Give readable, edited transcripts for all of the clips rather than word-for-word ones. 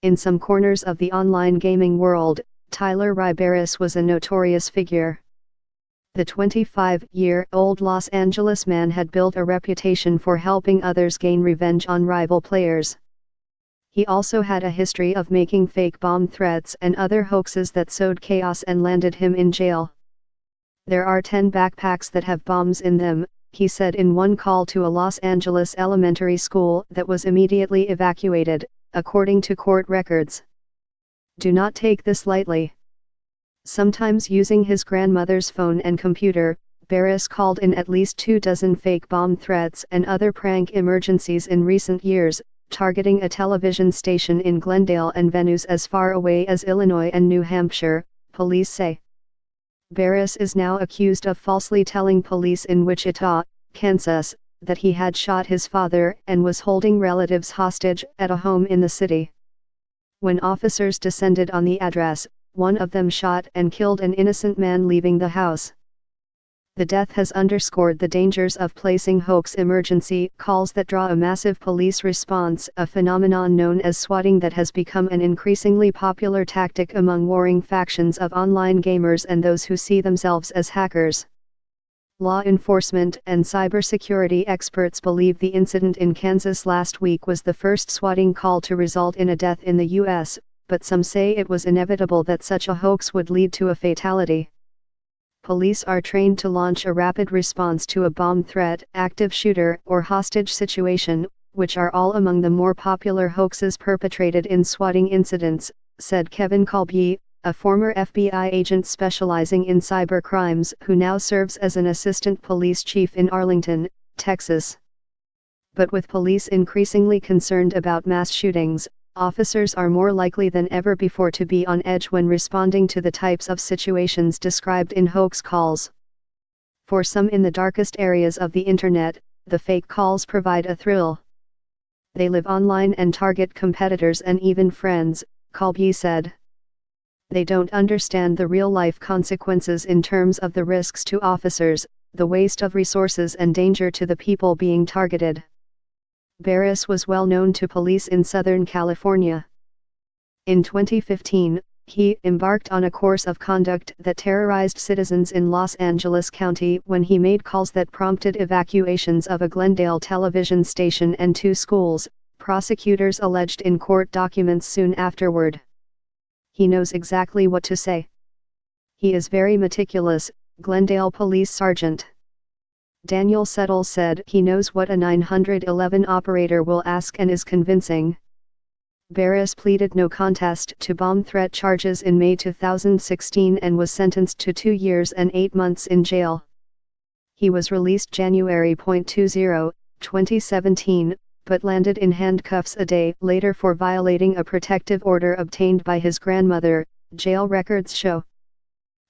In some corners of the online gaming world, Tyler Barris was a notorious figure. The 25-year-old Los Angeles man had built a reputation for helping others gain revenge on rival players. He also had a history of making fake bomb threats and other hoaxes that sowed chaos and landed him in jail. "There are 10 backpacks that have bombs in them," he said in one call to a Los Angeles elementary school that was immediately evacuated, according to court records. "Do not take this lightly." Sometimes using his grandmother's phone and computer, Barris called in at least 24 fake bomb threats and other prank emergencies in recent years, targeting a television station in Glendale and venues as far away as Illinois and New Hampshire, police say. Barris is now accused of falsely telling police in Wichita, Kansas, that he had shot his father and was holding relatives hostage at a home in the city. When officers descended on the address, one of them shot and killed an innocent man leaving the house. The death has underscored the dangers of placing hoax emergency calls that draw a massive police response, a phenomenon known as swatting that has become an increasingly popular tactic among warring factions of online gamers and those who see themselves as hackers. Law enforcement and cybersecurity experts believe the incident in Kansas last week was the first swatting call to result in a death in the U.S., but some say it was inevitable that such a hoax would lead to a fatality. Police are trained to launch a rapid response to a bomb threat, active shooter, or hostage situation, which are all among the more popular hoaxes perpetrated in swatting incidents, said Kevin Colby, a former FBI agent specializing in cyber crimes who now serves as an assistant police chief in Arlington, Texas. But with police increasingly concerned about mass shootings, officers are more likely than ever before to be on edge when responding to the types of situations described in hoax calls. For some in the darkest areas of the internet, the fake calls provide a thrill. They live online and target competitors and even friends, Colby said. They don't understand the real-life consequences in terms of the risks to officers, the waste of resources and danger to the people being targeted. Barris was well known to police in Southern California. In 2015, he embarked on a course of conduct that terrorized citizens in Los Angeles County when he made calls that prompted evacuations of a Glendale television station and 2 schools, prosecutors alleged in court documents soon afterward. He knows exactly what to say. He is very meticulous, Glendale Police Sergeant Daniel Settle said he knows what a 911 operator will ask and is convincing. Barris pleaded no contest to bomb threat charges in May 2016 and was sentenced to 2 years and 8 months in jail. He was released January 20, 2017, but landed in handcuffs a day later for violating a protective order obtained by his grandmother, jail records show.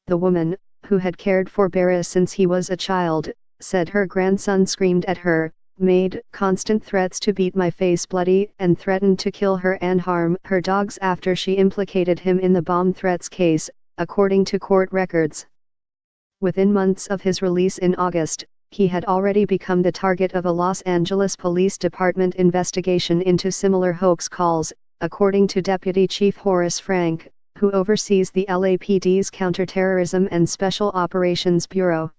The woman, who had cared for Barris since he was a child, said her grandson screamed at her, made constant threats to beat my face bloody and threatened to kill her and harm her dogs after she implicated him in the bomb threats case, according to court records. Within months of his release in August, he had already become the target of a Los Angeles Police Department investigation into similar hoax calls, according to Deputy Chief Horace Frank, who oversees the LAPD's Counterterrorism and Special Operations Bureau.